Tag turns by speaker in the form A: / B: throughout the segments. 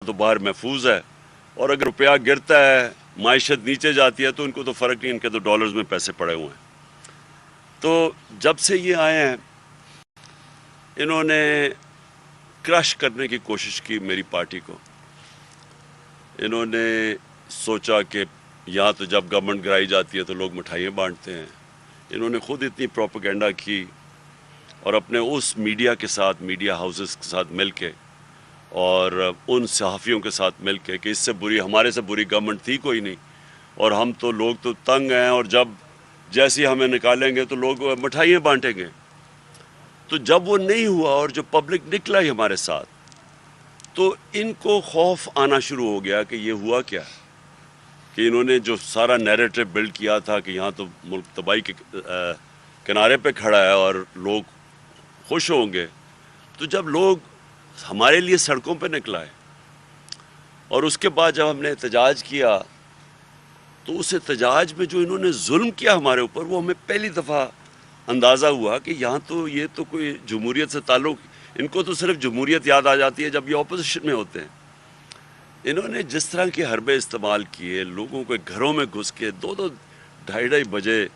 A: تو باہر محفوظ ہے، اور اگر روپیہ گرتا ہے، معیشت نیچے جاتی ہے تو ان کو تو فرق نہیں، ان کے تو ڈالرز میں پیسے پڑے ہوئے ہیں۔ تو جب سے یہ آئے ہیں انہوں نے کرش کرنے کی کوشش کی میری پارٹی کو۔ انہوں نے سوچا کہ یہاں تو جب گورنمنٹ گرائی جاتی ہے تو لوگ مٹھائیاں بانٹتے ہیں۔ انہوں نے خود اتنی پروپیگنڈا کی، اور اپنے اس میڈیا کے ساتھ، میڈیا ہاؤسز کے ساتھ مل کے، اور ان صحافیوں کے ساتھ مل کے کہ اس سے بری، ہمارے سے بری گورنمنٹ تھی کوئی نہیں، اور ہم تو لوگ تو تنگ ہیں، اور جب جیسی ہمیں نکالیں گے تو لوگ مٹھائیاں بانٹیں گے۔ تو جب وہ نہیں ہوا اور جو پبلک نکلا ہی ہمارے ساتھ، تو ان کو خوف آنا شروع ہو گیا کہ یہ ہوا کیا ہے، کہ انہوں نے جو سارا نیریٹو بلڈ کیا تھا کہ یہاں تو ملک تباہی کے کنارے پہ کھڑا ہے اور لوگ خوش ہوں گے، تو جب لوگ ہمارے لیے سڑکوں پہ نکلا ہے، اور اس کے بعد جب ہم نے احتجاج کیا تو اس احتجاج میں جو انہوں نے ظلم کیا ہمارے اوپر، وہ ہمیں پہلی دفعہ اندازہ ہوا کہ یہاں تو یہ تو کوئی جمہوریت سے تعلق، ان کو تو صرف جمہوریت یاد آ جاتی ہے جب یہ اپوزیشن میں ہوتے ہیں۔ انہوں نے جس طرح کے حربے استعمال کیے، لوگوں کے گھروں میں گھس کے 2-2 ڈھائی بجے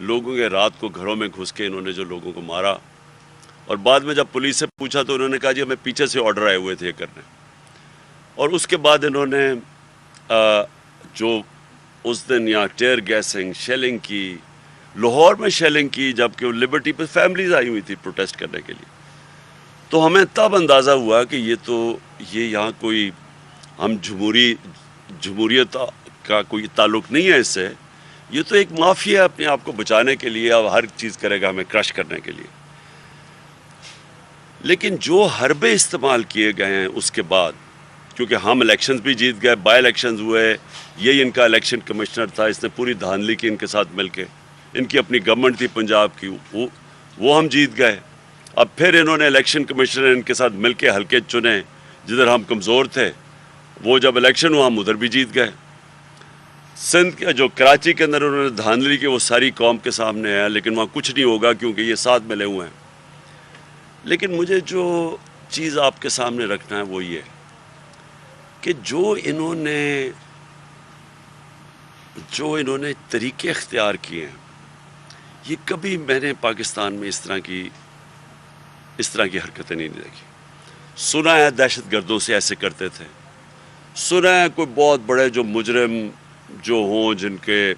A: لوگوں کے رات کو گھروں میں گھس کے انہوں نے جو لوگوں کو مارا، اور بعد میں جب پولیس سے پوچھا تو انہوں نے کہا جی ہمیں پیچھے سے آرڈر آئے ہوئے تھے یہ کرنے۔ اور اس کے بعد انہوں نے جو اس دن یہاں ٹیئر گیسنگ، شیلنگ کی، لاہور میں شیلنگ کی، جبکہ وہ لبرٹی پہ فیملیز آئی ہوئی تھی پروٹیسٹ کرنے کے لیے، تو ہمیں تب اندازہ ہوا کہ یہ یہاں کوئی ہم جمہوریت کا کوئی تعلق نہیں ہے اس سے، یہ تو ایک مافیا اپنے آپ کو بچانے کے لیے اب ہر چیز کرے گا ہمیں کرش کرنے کے لیے۔ لیکن جو حربے استعمال کیے گئے ہیں اس کے بعد، کیونکہ ہم الیکشنز بھی جیت گئے، بائی الیکشنز ہوئے، یہی ان کا الیکشن کمشنر تھا، اس نے پوری دھاندلی کی ان کے ساتھ مل کے، ان کی اپنی گورنمنٹ تھی پنجاب کی، وہ ہم جیت گئے۔ اب پھر انہوں نے الیکشن کمشنر ان کے ساتھ مل کے حلقے چنے جدھر ہم کمزور تھے، وہ جب الیکشن ہوا ہم ادھر بھی جیت گئے۔ سندھ کے جو کراچی کے اندر انہوں نے دھاندلی کی وہ ساری قوم کے سامنے ہے، لیکن وہاں کچھ نہیں ہوگا کیونکہ یہ ساتھ ملے ہوئے ہیں۔ لیکن مجھے جو چیز آپ کے سامنے رکھنا ہے وہ یہ کہ جو انہوں نے طریقے اختیار کیے ہیں، یہ کبھی میں نے پاکستان میں اس طرح کی حرکتیں نہیں دیکھی۔ سنا ہے دہشت گردوں سے ایسے کرتے تھے، سنا ہے کوئی بہت بڑے جو مجرم جو ہوں جن کے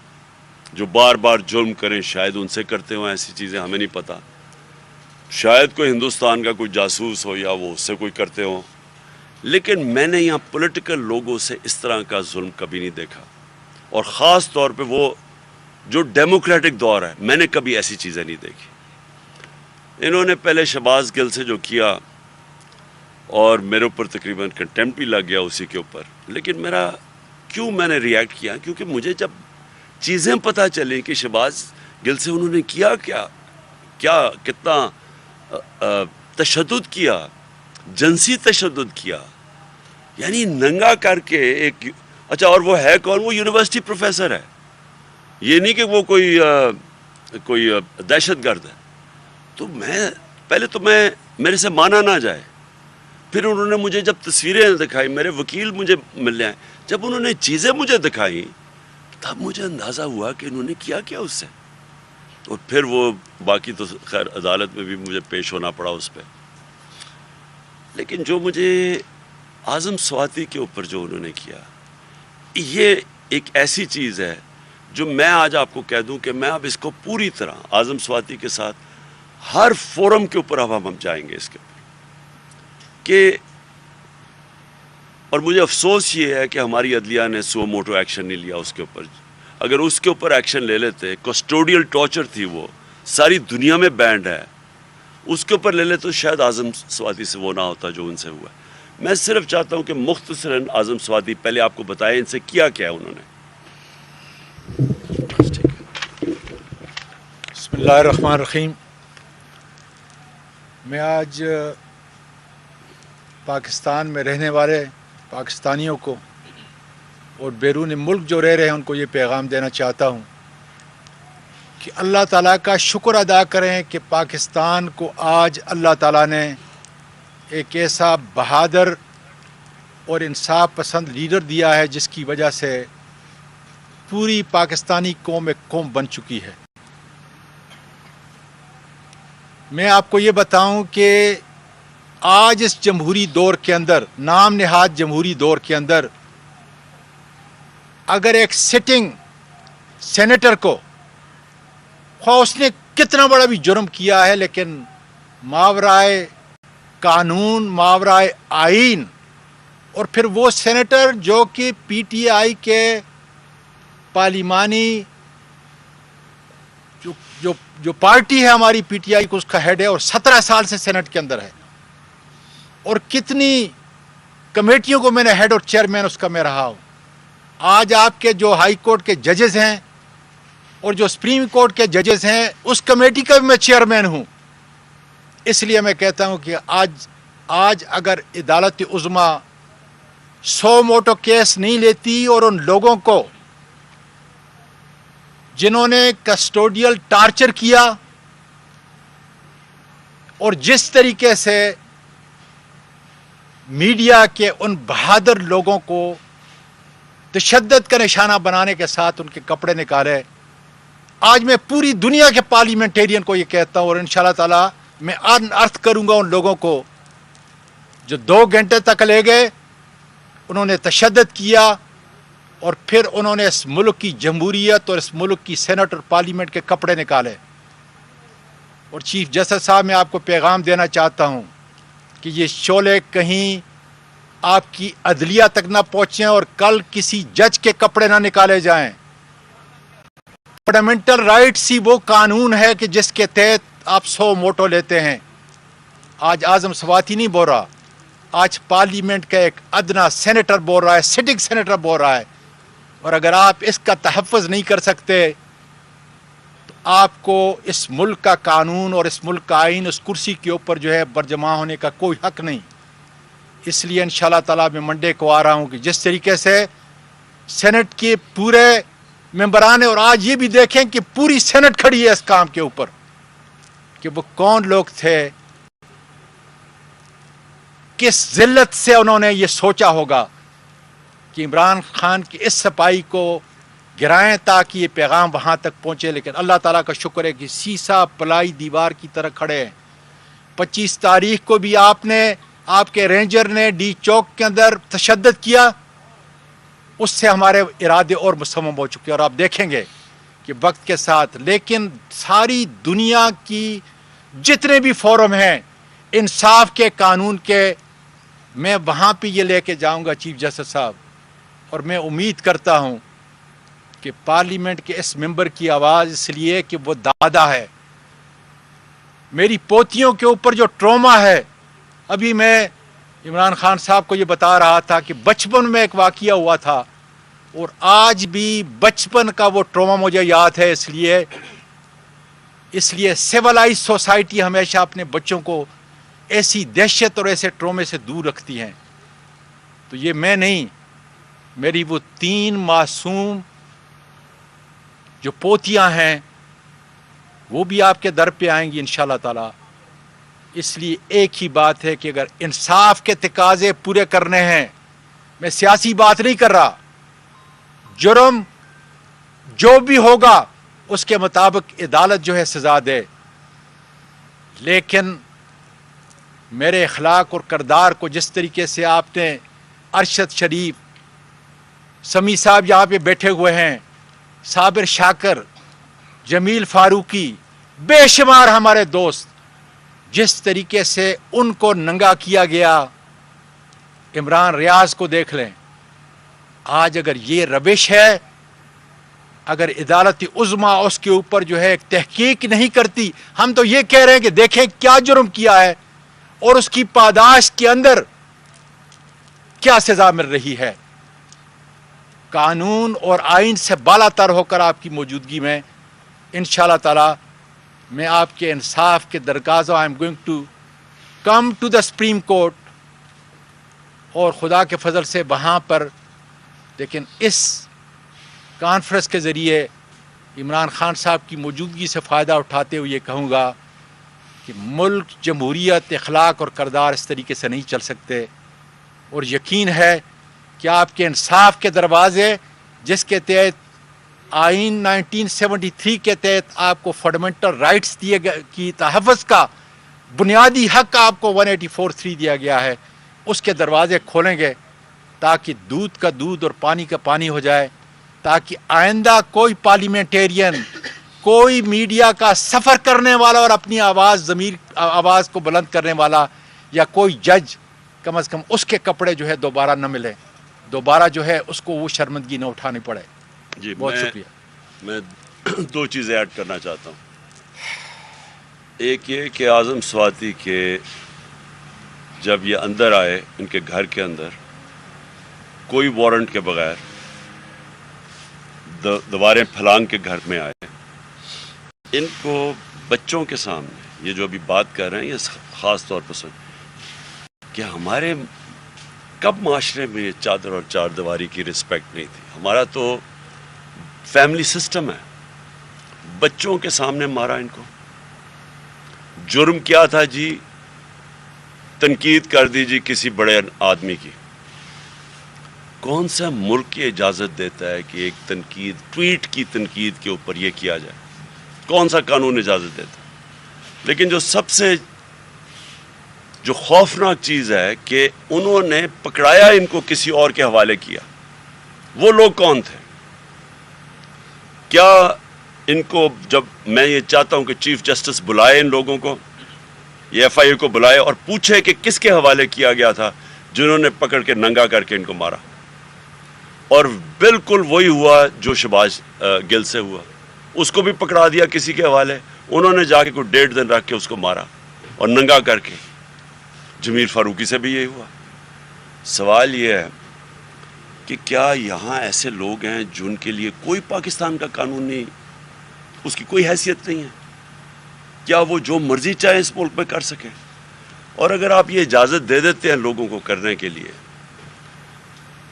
A: جو بار بار جرم کریں شاید ان سے کرتے ہوں ایسی چیزیں، ہمیں نہیں پتہ، شاید کوئی ہندوستان کا کوئی جاسوس ہو یا وہ اس سے کوئی کرتے ہوں، لیکن میں نے یہاں پولیٹیکل لوگوں سے اس طرح کا ظلم کبھی نہیں دیکھا، اور خاص طور پہ وہ جو ڈیموکریٹک دور ہے میں نے کبھی ایسی چیزیں نہیں دیکھی۔ انہوں نے پہلے شہباز گل سے جو کیا، اور میرے اوپر تقریباً کنٹمپٹ بھی لگ گیا اسی کے اوپر، لیکن میں نے ریئیکٹ کیا کیونکہ مجھے جب چیزیں پتہ چلیں کہ شہباز گل سے انہوں نے کیا کتنا تشدد کیا، جنسی تشدد کیا، یعنی ننگا کر کے ایک، اچھا اور وہ ہے کون؟ وہ یونیورسٹی پروفیسر ہے، یہ نہیں کہ وہ کوئی دہشت گرد ہے۔ تو پہلے تو میرے سے مانا نہ جائے، پھر انہوں نے مجھے جب تصویریں دکھائی، میرے وکیل مجھے ملنے آئے، جب انہوں نے چیزیں مجھے دکھائیں تب مجھے اندازہ ہوا کہ انہوں نے کیا اس سے، اور پھر وہ باقی تو خیر عدالت میں بھی مجھے پیش ہونا پڑا اس پہ۔ لیکن جو مجھے اعظم سواتی کے اوپر جو انہوں نے کیا، یہ ایک ایسی چیز ہے جو میں آج آپ کو کہہ دوں کہ میں اب اس کو پوری طرح اعظم سواتی کے ساتھ ہر فورم کے اوپر اب ہم جائیں گے اس کے اوپر کہ، اور مجھے افسوس یہ ہے کہ ہماری عدلیہ نے سو موٹو ایکشن نہیں لیا اس کے اوپر۔ اگر اس کے اوپر ایکشن لے لیتے، کسٹوڈیل ٹارچر تھی وہ ساری دنیا میں بینڈ ہے، اس کے اوپر لے لے تو شاید اعظم سواتی سے وہ نہ ہوتا جو ان سے ہوا۔ میں صرف چاہتا ہوں کہ مختصراً اعظم سواتی پہلے آپ کو بتائیں ان سے کیا انہوں نے۔
B: بسم اللہ الرحمن الرحیم۔ میں آج پاکستان میں رہنے والے پاکستانیوں کو اور بیرون ملک جو رہ رہے ہیں ان کو یہ پیغام دینا چاہتا ہوں کہ اللہ تعالیٰ کا شکر ادا کریں کہ پاکستان کو آج اللہ تعالیٰ نے ایک ایسا بہادر اور انصاف پسند لیڈر دیا ہے جس کی وجہ سے پوری پاکستانی قوم ایک قوم بن چکی ہے۔ میں آپ کو یہ بتاؤں کہ آج اس جمہوری دور کے اندر، نام نہاد جمہوری دور کے اندر، اگر ایک سٹنگ سینیٹر کو خواہ اس نے کتنا بڑا بھی جرم کیا ہے، لیکن ماورائے قانون، ماورائے آئین، اور پھر وہ سینیٹر جو کہ پی ٹی آئی کے پارلیمانی جو پارٹی ہے ہماری پی ٹی آئی کو، اس کا ہیڈ ہے اور 17 سال سے سینٹ کے اندر ہے، اور کتنی کمیٹیوں کو میں نے ہیڈ اور چیئرمین اس کا میں رہا ہوں۔ آج آپ کے جو ہائی کورٹ کے ججز ہیں اور جو سپریم کورٹ کے ججز ہیں، اس کمیٹی کا بھی میں چیئرمین ہوں۔ اس لیے میں کہتا ہوں کہ آج اگر عدالت عظمیٰ 100 موٹو کیس نہیں لیتی اور ان لوگوں کو جنہوں نے کسٹوڈیل ٹارچر کیا اور جس طریقے سے میڈیا کے ان بہادر لوگوں کو تشدد کا نشانہ بنانے کے ساتھ ان کے کپڑے نکالے، آج میں پوری دنیا کے پارلیمنٹیرین کو یہ کہتا ہوں، اور انشاءاللہ تعالی میں ارتھ کروں گا ان لوگوں کو جو 2 گھنٹے تک لے گئے، انہوں نے تشدد کیا اور پھر انہوں نے اس ملک کی جمہوریت اور اس ملک کی سینٹ اور پارلیمنٹ کے کپڑے نکالے۔ اور چیف جسٹس صاحب، میں آپ کو پیغام دینا چاہتا ہوں کہ یہ شعلے کہیں آپ کی عدلیہ تک نہ پہنچیں اور کل کسی جج کے کپڑے نہ نکالے جائیں۔ فنڈامنٹل رائٹس ہی وہ قانون ہے کہ جس کے تحت آپ 100 موٹو لیتے ہیں۔ آج اعظم سواتی نہیں بول رہا، آج پارلیمنٹ کا ایک ادنا سینیٹر بول رہا ہے، سٹنگ سینیٹر بول رہا ہے، اور اگر آپ اس کا تحفظ نہیں کر سکتے تو آپ کو اس ملک کا قانون اور اس ملک کا آئین اس کرسی کے اوپر جو ہے برجمع ہونے کا کوئی حق نہیں۔ اس لیے انشاءاللہ تعالیٰ میں منڈے کو آ رہا ہوں کہ جس طریقے سے سینٹ کے پورے ممبران ہیں، اور آج یہ بھی دیکھیں کہ پوری سینٹ کھڑی ہے اس کام کے اوپر کہ وہ کون لوگ تھے، کس ذلت سے انہوں نے یہ سوچا ہوگا کہ عمران خان کی اس صفائی کو گرائیں تاکہ یہ پیغام وہاں تک پہنچے، لیکن اللہ تعالیٰ کا شکر ہے کہ سیسا پلائی دیوار کی طرح کھڑے ہیں۔ 25 تاریخ کو بھی آپ کے رینجر نے ڈی چوک کے اندر تشدد کیا، اس سے ہمارے ارادے اور مصمم ہو چکے، اور آپ دیکھیں گے کہ وقت کے ساتھ، لیکن ساری دنیا کی جتنے بھی فورم ہیں انصاف کے، قانون کے، میں وہاں پہ یہ لے کے جاؤں گا چیف جسٹس صاحب، اور میں امید کرتا ہوں کہ پارلیمنٹ کے اس ممبر کی آواز، اس لیے کہ وہ دادا ہے، میری پوتیوں کے اوپر جو ٹروما ہے، ابھی میں عمران خان صاحب کو یہ بتا رہا تھا کہ بچپن میں ایک واقعہ ہوا تھا، اور آج بھی بچپن کا وہ ٹروما مجھے یاد ہے۔ اس لیے سیولائز سوسائٹی ہمیشہ اپنے بچوں کو ایسی دہشت اور ایسے ٹرومے سے دور رکھتی ہیں۔ تو یہ میں نہیں، میری وہ 3 معصوم جو پوتیاں ہیں وہ بھی آپ کے در پہ آئیں گی انشاءاللہ تعالی۔ اس لیے ایک ہی بات ہے کہ اگر انصاف کے تقاضے پورے کرنے ہیں، میں سیاسی بات نہیں کر رہا، جرم جو بھی ہوگا اس کے مطابق عدالت جو ہے سزا دے، لیکن میرے اخلاق اور کردار کو جس طریقے سے آپ نے ارشد شریف، سمیع صاحب یہاں پہ بیٹھے ہوئے ہیں، صابر شاکر، جمیل فاروقی، بے شمار ہمارے دوست، جس طریقے سے ان کو ننگا کیا گیا، عمران ریاض کو دیکھ لیں۔ آج اگر یہ روش ہے، اگر عدالت عظمیٰ اس کے اوپر جو ہے تحقیق نہیں کرتی، ہم تو یہ کہہ رہے ہیں کہ دیکھیں کیا جرم کیا ہے اور اس کی پاداش کے اندر کیا سزا مل رہی ہے۔ قانون اور آئین سے بالا تر ہو کر آپ کی موجودگی میں انشاءاللہ تعالی میں آپ کے انصاف کے درگاہوں I am going to come to the Supreme Court, اور خدا کے فضل سے وہاں پر، لیکن اس کانفرنس کے ذریعے عمران خان صاحب کی موجودگی سے فائدہ اٹھاتے ہوئے یہ کہوں گا کہ ملک، جمہوریت، اخلاق اور کردار اس طریقے سے نہیں چل سکتے، اور یقین ہے کہ آپ کے انصاف کے دروازے جس کے تحت آئین 1973 کے تحت آپ کو فنڈامنٹل رائٹس دیے گئے کی تحفظ کا بنیادی حق آپ کو 184(3) دیا گیا ہے، اس کے دروازے کھولیں گے تاکہ دودھ کا دودھ اور پانی کا پانی ہو جائے، تاکہ آئندہ کوئی پارلیمنٹیرین، کوئی میڈیا کا سفر کرنے والا اور اپنی آواز کو بلند کرنے والا یا کوئی جج کم از کم اس کے کپڑے جو ہے دوبارہ نہ ملے، دوبارہ جو ہے اس کو وہ شرمندگی نہ اٹھانی پڑے.
A: جی
B: بہت شکریہ.
A: میں دو چیزیں ایڈ کرنا چاہتا ہوں. ایک یہ کہ اعظم سواتی کے جب یہ اندر آئے ان کے گھر کے اندر کوئی وارنٹ کے بغیر دیواریں پھلانگ کے گھر میں آئے، ان کو بچوں کے سامنے یہ جو ابھی بات کر رہے ہیں یہ خاص طور پر سن کہ ہمارے کب معاشرے میں چادر اور چار دیواری کی رسپیکٹ نہیں تھی. ہمارا تو فیملی سسٹم ہے. بچوں کے سامنے مارا ان کو. جرم کیا تھا جی؟ تنقید کر دی جی کسی بڑے آدمی کی. کون سا ملک یہ اجازت دیتا ہے کہ ایک تنقید، ٹویٹ کی تنقید کے اوپر یہ کیا جائے؟ کون سا قانون اجازت دیتا ہے؟ لیکن جو سب سے جو خوفناک چیز ہے کہ انہوں نے پکڑایا ان کو کسی اور کے حوالے کیا. وہ لوگ کون تھے؟ کیا ان کو، جب میں یہ چاہتا ہوں کہ چیف جسٹس بلائے ان لوگوں کو، یہ ایف آئی اے کو بلائے اور پوچھے کہ کس کے حوالے کیا گیا تھا جنہوں نے پکڑ کے ننگا کر کے ان کو مارا. اور بالکل وہی ہوا جو شہباز گل سے ہوا. اس کو بھی پکڑا دیا کسی کے حوالے، انہوں نے جا کے کوئی 1.5 دن رکھ کے اس کو مارا اور ننگا کر کے. جمیل فاروقی سے بھی یہی ہوا. سوال یہ ہے کہ کیا یہاں ایسے لوگ ہیں جن کے لیے کوئی پاکستان کا قانون نہیں، اس کی کوئی حیثیت نہیں ہے؟ کیا وہ جو مرضی چاہے اس ملک میں کر سکیں؟ اور اگر آپ یہ اجازت دے دیتے ہیں لوگوں کو کرنے کے لیے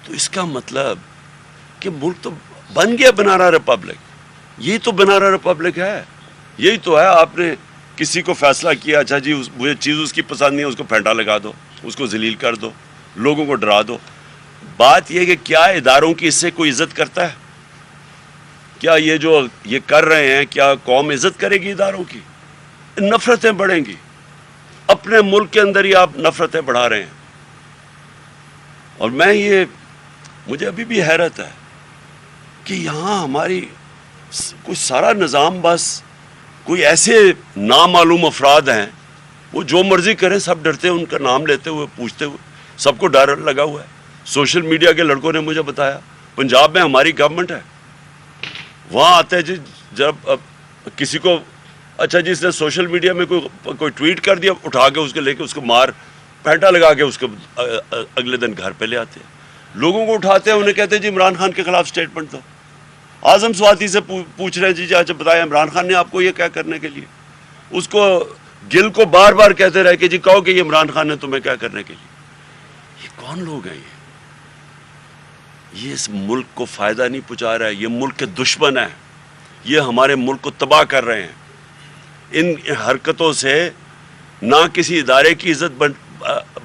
A: تو اس کا مطلب کہ ملک تو بن گیا بنارا ریپبلک. یہی تو بنارا ریپبلک ہے، یہی تو ہے. آپ نے کسی کو فیصلہ کیا، اچھا جی مجھے چیز اس کی پسند نہیں ہے، اس کو پھینٹا لگا دو، اس کو ذلیل کر دو، لوگوں کو ڈرا دو. بات یہ کہ کیا اداروں کی اس سے کوئی عزت کرتا ہے؟ کیا یہ جو یہ کر رہے ہیں کیا قوم عزت کرے گی اداروں کی؟ نفرتیں بڑھیں گی. اپنے ملک کے اندر ہی آپ نفرتیں بڑھا رہے ہیں. اور مجھے ابھی بھی حیرت ہے کہ یہاں ہماری کوئی سارا نظام، بس کوئی ایسے نامعلوم افراد ہیں وہ جو مرضی کریں، سب ڈرتے ہیں ان کا نام لیتے ہوئے، پوچھتے ہوئے. سب کو ڈر لگا ہوا ہے. سوشل میڈیا کے لڑکوں نے مجھے بتایا پنجاب میں ہماری گورنمنٹ ہے، وہاں آتے ہیں جی جب کسی کو، اچھا جی اس نے سوشل میڈیا میں کوئی ٹویٹ کر دیا، اٹھا کے اس کے لے کے اس کو مار پینٹا لگا کے اس کو اگلے دن گھر پہ لے آتے ہیں. لوگوں کو اٹھاتے ہیں، انہیں کہتے ہیں جی عمران خان کے خلاف سٹیٹمنٹ دو. اعظم سواتی سے پوچھ رہے ہیں جی اچھا بتائیں عمران خان نے آپ کو یہ کیا کرنے کے لیے؟ اس کو گل کو بار بار کہتے رہے کہ جی کہو کہ یہ عمران خان نے تمہیں کیا کرنے کے لیے. یہ کون لوگ ہیں؟ یہ اس ملک کو فائدہ نہیں پہنچا رہا ہے. یہ ملک کے دشمن ہیں. یہ ہمارے ملک کو تباہ کر رہے ہیں. ان حرکتوں سے نہ کسی ادارے کی عزت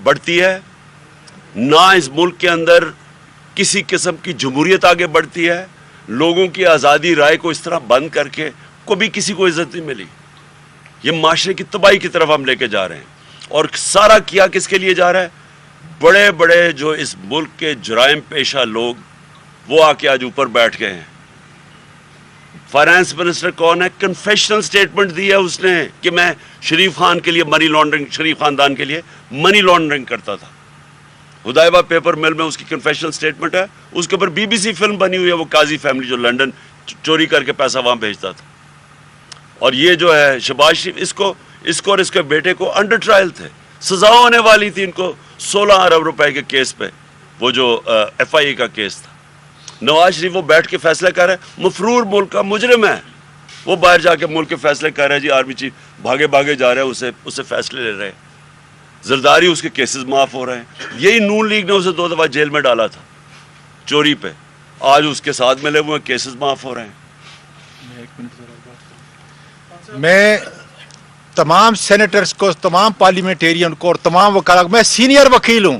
A: بڑھتی ہے، نہ اس ملک کے اندر کسی قسم کی جمہوریت آگے بڑھتی ہے. لوگوں کی آزادی رائے کو اس طرح بند کر کے کبھی کسی کو عزت نہیں ملی. یہ معاشرے کی تباہی کی طرف ہم لے کے جا رہے ہیں. اور سارا کیا کس کے لیے جا رہا ہے؟ بڑے بڑے جو اس ملک کے جرائم پیشہ لوگ، وہ آ کے آج اوپر بیٹھ گئے ہیں. فائنانس منسٹر کون ہے؟ کنفیشنل سٹیٹمنٹ دی ہے اس نے کہ میں شریف خان کے لیے منی لانڈرنگ، شریف خاندان کے لیے منی لانڈرنگ کرتا تھا. ہدایبہ پیپر مل میں اس کی کنفیشنل سٹیٹمنٹ ہے. اس کے اوپر BBC فلم بنی ہوئی ہے، وہ قاضی فیملی جو لنڈن چوری کر کے پیسہ وہاں بھیجتا تھا. اور یہ جو ہے شہباز شریف، اس کو اور اس کے بیٹے کو انڈر ٹرائل تھے. سزا ہونے والی تھی ان کو 16 ارب روپے کے کیس پہ، وہ جو FIA کا کیس تھا. نواز شریف وہ بیٹھ کے فیصلہ کر رہا ہے. مفرور ملک کا مجرم ہے، وہ باہر جا کے ملک کے فیصلے کر رہا ہے. جی آرمی چیف بھاگے جا رہے ہیں، اسے فیصلے لے رہے ہیں. زرداری اس کے کیسز معاف ہو رہے ہیں. یہی نون لیگ نے اسے 2 دفعہ جیل میں ڈالا تھا چوری پہ. آج اس کے ساتھ ملے ہوئے کیسز معاف ہو رہے ہیں.
B: میں تمام سینیٹرز کو، تمام پارلیمنٹیرین کو اور تمام وکلاء، میں سینئر وکیل ہوں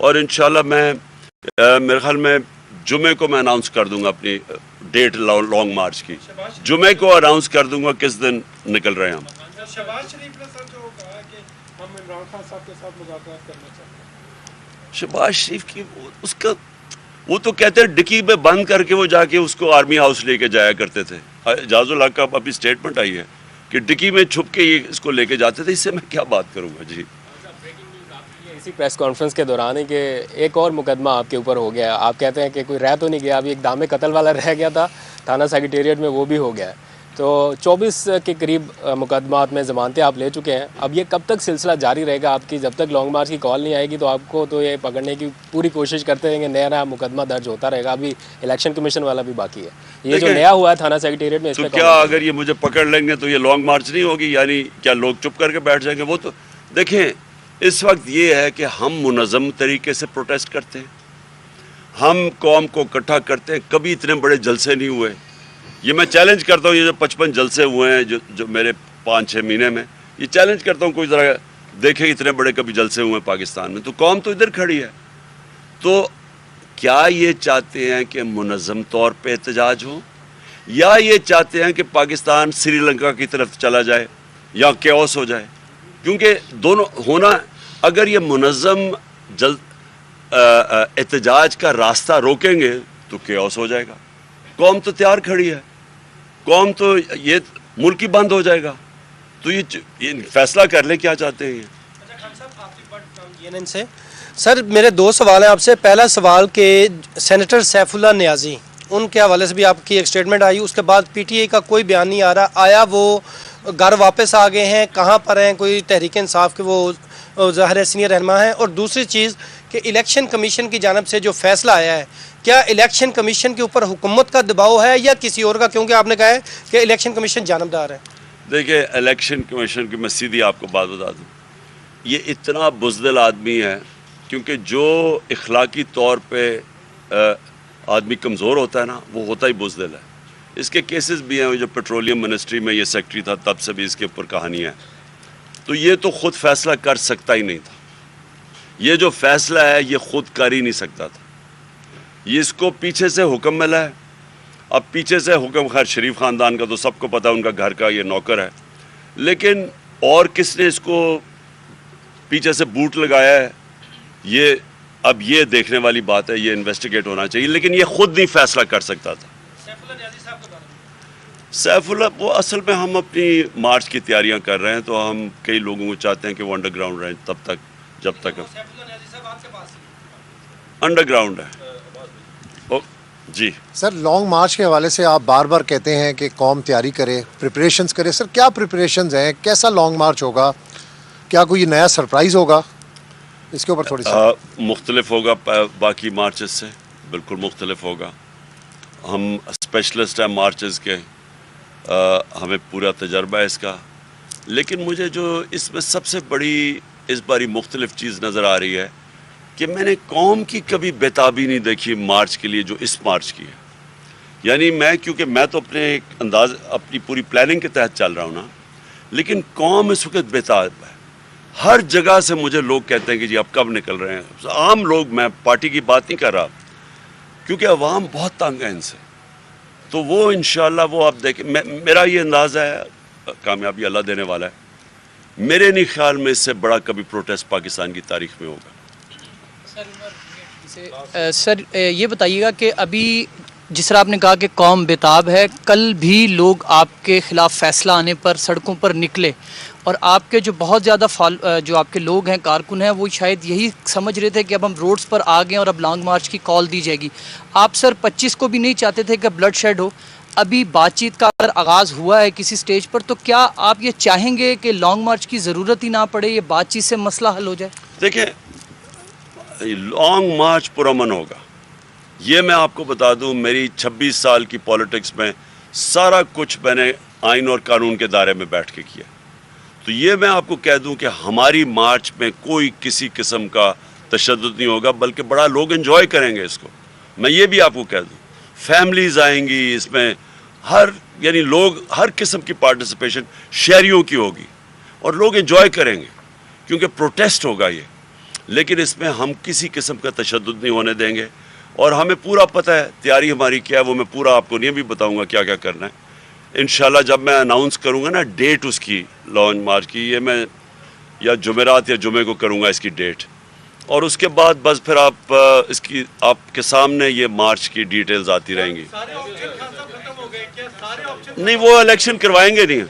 A: اور انشاءاللہ میں میرے خیال میں جمعے کو میں اناؤنس کر دوں گا اپنی ڈیٹ لانگ مارچ کی. جمعے کو اناؤنس کر دوں گا کس دن نکل رہے ہیں ہم.
C: شہباز شریف نے سر جو کہا کہ ہم عمران خان صاحب کے ساتھ مذاکرات کرنا چاہتے ہیں.
A: شہباز شریف کی اس کا وہ تو کہتے ہیں ڈکی میں بند کر کے وہ جا کے اس کو آرمی ہاؤس لے کے جایا کرتے تھے. اعجاز الحق کا ابھی اسٹیٹمنٹ آئی ہے کہ ڈکی میں چھپ کے یہ اس کو لے کے جاتے تھے. اس سے میں کیا بات کروں گا جی.
D: اسی پریس کانفرنس کے دوران ہے کہ ایک اور مقدمہ آپ کے اوپر ہو گیا. آپ کہتے ہیں کہ کوئی رہ تو نہیں گیا, ابھی ایک دام قتل والا رہ گیا تھا تھانہ سیکریٹریٹ میں, وہ بھی ہو گیا ہے. تو 24 کے قریب مقدمات میں ضمانتیں آپ لے چکے ہیں. اب یہ کب تک سلسلہ جاری رہے گا آپ کی؟ جب تک لانگ مارچ کی کال نہیں آئے گی تو آپ کو تو یہ پکڑنے کی پوری کوشش کرتے رہیں گے, نیا مقدمہ درج ہوتا رہے گا. ابھی الیکشن کمیشن والا بھی باقی ہے, یہ جو نیا ہوا ہے تھانہ سیکریٹریٹ میں, اس
A: تو
D: میں
A: کیا اگر یہ مجھے پکڑ لیں گے تو یہ لانگ مارچ نہیں ہوگی؟ یعنی کیا لوگ چپ کر کے بیٹھ جائیں گے؟ وہ تو دیکھیں, اس وقت یہ ہے کہ ہم منظم طریقے سے پروٹیسٹ کرتے ہیں, ہم قوم کو اکٹھا کرتے ہیں. کبھی اتنے بڑے جلسے نہیں ہوئے. یہ میں چیلنج کرتا ہوں, یہ جو 55 جلسے ہوئے ہیں جو میرے 5-6 مہینے میں, یہ چیلنج کرتا ہوں کوئی ذرا دیکھے اتنے بڑے کبھی جلسے ہوئے ہیں پاکستان میں. تو قوم تو ادھر کھڑی ہے. تو کیا یہ چاہتے ہیں کہ منظم طور پہ احتجاج ہو, یا یہ چاہتے ہیں کہ پاکستان سری لنکا کی طرف چلا جائے یا کیوس ہو جائے؟ کیونکہ دونوں ہونا, اگر یہ منظم احتجاج کا راستہ روکیں گے تو کیوس ہو جائے گا. قوم تو تیار کھڑی ہے, قوم تو یہ ملک ہی بند ہو جائے گا. تو یہ فیصلہ کر لے کیا چاہتے ہیں.
E: سے سر میرے 2 سوال ہیں آپ سے. پہلا سوال کہ سینیٹر سیف اللہ نیازی, ان کے حوالے سے بھی آپ کی ایک سٹیٹمنٹ آئی, اس کے بعد پی ٹی آئی کا کوئی بیان نہیں آ رہا. آیا وہ گھر واپس آ گئے ہیں, کہاں پر ہیں, کوئی تحریک انصاف کے وہ ظاہر سینئر رہنما ہیں؟ اور دوسری چیز کہ الیکشن کمیشن کی جانب سے جو فیصلہ آیا ہے, کیا الیکشن کمیشن کے اوپر حکومت کا دباؤ ہے یا کسی اور کا؟ کیونکہ آپ نے کہا ہے کہ الیکشن کمیشن جانبدار ہے.
A: دیکھیں, الیکشن کمیشن کی میں سیدھی آپ کو بات بتا دوں, یہ اتنا بزدل آدمی ہے, کیونکہ جو اخلاقی طور پہ آدمی کمزور ہوتا ہے نا, وہ ہوتا ہی بزدل ہے. اس کے کیسز بھی ہیں, جو پیٹرولیم منسٹری میں یہ سیکٹری تھا تب سے بھی اس کے اوپر کہانی ہے. تو یہ تو خود فیصلہ کر سکتا ہی نہیں تھا. یہ جو فیصلہ ہے یہ خود کر ہی نہیں سکتا تھا. یہ اس کو پیچھے سے حکم ملا ہے. اب پیچھے سے حکم, خیر شریف خاندان کا تو سب کو پتہ, ان کا گھر کا یہ نوکر ہے, لیکن اور کس نے اس کو پیچھے سے بوٹ لگایا ہے, یہ اب یہ دیکھنے والی بات ہے, یہ انویسٹیگیٹ ہونا چاہیے. لیکن یہ خود نہیں فیصلہ کر سکتا تھا. سیف اللہ, وہ اصل میں ہم اپنی مارچ کی تیاریاں کر رہے ہیں, تو ہم کئی لوگوں کو چاہتے ہیں کہ وہ انڈر گراؤنڈ رہیں تب تک جب تک انڈر گراؤنڈ ہے. جی
F: سر, لانگ مارچ کے حوالے سے آپ بار بار کہتے ہیں کہ قوم تیاری کرے, پریپریشنز کرے. سر کیا پریپریشنز ہیں, کیسا لانگ مارچ ہوگا, کیا کوئی نیا سرپرائز ہوگا؟ اس کے اوپر تھوڑی سی.
A: مختلف ہوگا باقی مارچز سے, بالکل مختلف ہوگا. ہم اسپیشلسٹ ہیں مارچز کے, ہمیں پورا تجربہ ہے اس کا. لیکن مجھے جو اس میں سب سے بڑی اس باری مختلف چیز نظر آ رہی ہے کہ میں نے قوم کی کبھی بیتابی نہیں دیکھی مارچ کے لیے جو اس مارچ کی ہے. یعنی کیونکہ میں تو اپنی پوری پلاننگ کے تحت چل رہا ہوں نا, لیکن قوم اس وقت بیتاب ہے. ہر جگہ سے مجھے لوگ کہتے ہیں کہ جی آپ کب نکل رہے ہیں. عام لوگ, میں پارٹی کی بات نہیں کر رہا, کیونکہ عوام بہت تنگ ہے ان سے. تو وہ انشاءاللہ وہ آپ دیکھیں, میرا یہ اندازہ ہے, کامیابی اللہ دینے والا ہے, میرے نہیں خیال میں اس سے بڑا کبھی پروٹیسٹ پاکستان کی تاریخ میں ہوگا.
G: سر یہ بتائیے گا کہ ابھی جس طرح آپ نے کہا کہ قوم بیتاب ہے, کل بھی لوگ آپ کے خلاف فیصلہ آنے پر سڑکوں پر نکلے, اور آپ کے جو بہت زیادہ جو آپ کے لوگ ہیں, کارکن ہیں, وہ شاید یہی سمجھ رہے تھے کہ اب ہم روڈز پر آ گئے اور اب لانگ مارچ کی کال دی جائے گی. آپ سر 25 کو بھی نہیں چاہتے تھے کہ بلڈ شیڈ ہو. ابھی بات چیت کا اگر آغاز ہوا ہے کسی سٹیج پر, تو کیا آپ یہ چاہیں گے کہ لانگ مارچ کی ضرورت ہی نہ پڑے, یہ بات چیت سے مسئلہ حل ہو جائے؟
A: دیکھیں, لانگ مارچ پرامن ہوگا. یہ میں آپ کو بتا دوں, میری 26 سال کی پولیٹکس میں سارا کچھ میں نے آئین اور قانون کے دائرے میں بیٹھ کے کیا. تو یہ میں آپ کو کہہ دوں کہ ہماری مارچ میں کوئی کسی قسم کا تشدد نہیں ہوگا, بلکہ بڑا لوگ انجوائے کریں گے اس کو. میں یہ بھی آپ کو کہہ دوں, فیملیز آئیں گی اس میں, یعنی لوگ ہر قسم کی پارٹیسپیشن شہریوں کی ہوگی, اور لوگ انجوائے کریں گے, کیونکہ پروٹیسٹ ہوگا یہ. لیکن اس میں ہم کسی قسم کا تشدد نہیں ہونے دیں گے، اور ہمیں پورا پتہ ہے تیاری ہماری کیا ہے، وہ میں پورا آپ کو نہیں بھی بتاؤں گا کیا کیا کرنا ہے۔ انشاءاللہ جب میں اناؤنس کروں گا نا ڈیٹ اس کی لانچ مارچ کی، یہ میں یا جمعرات یا جمعے کو کروں گا اس کی ڈیٹ، اور اس کے بعد بس پھر آپ اس کی آپ کے سامنے یہ مارچ کی ڈیٹیلز آتی رہیں گی۔ نہیں وہ الیکشن کروائیں گے نہیں،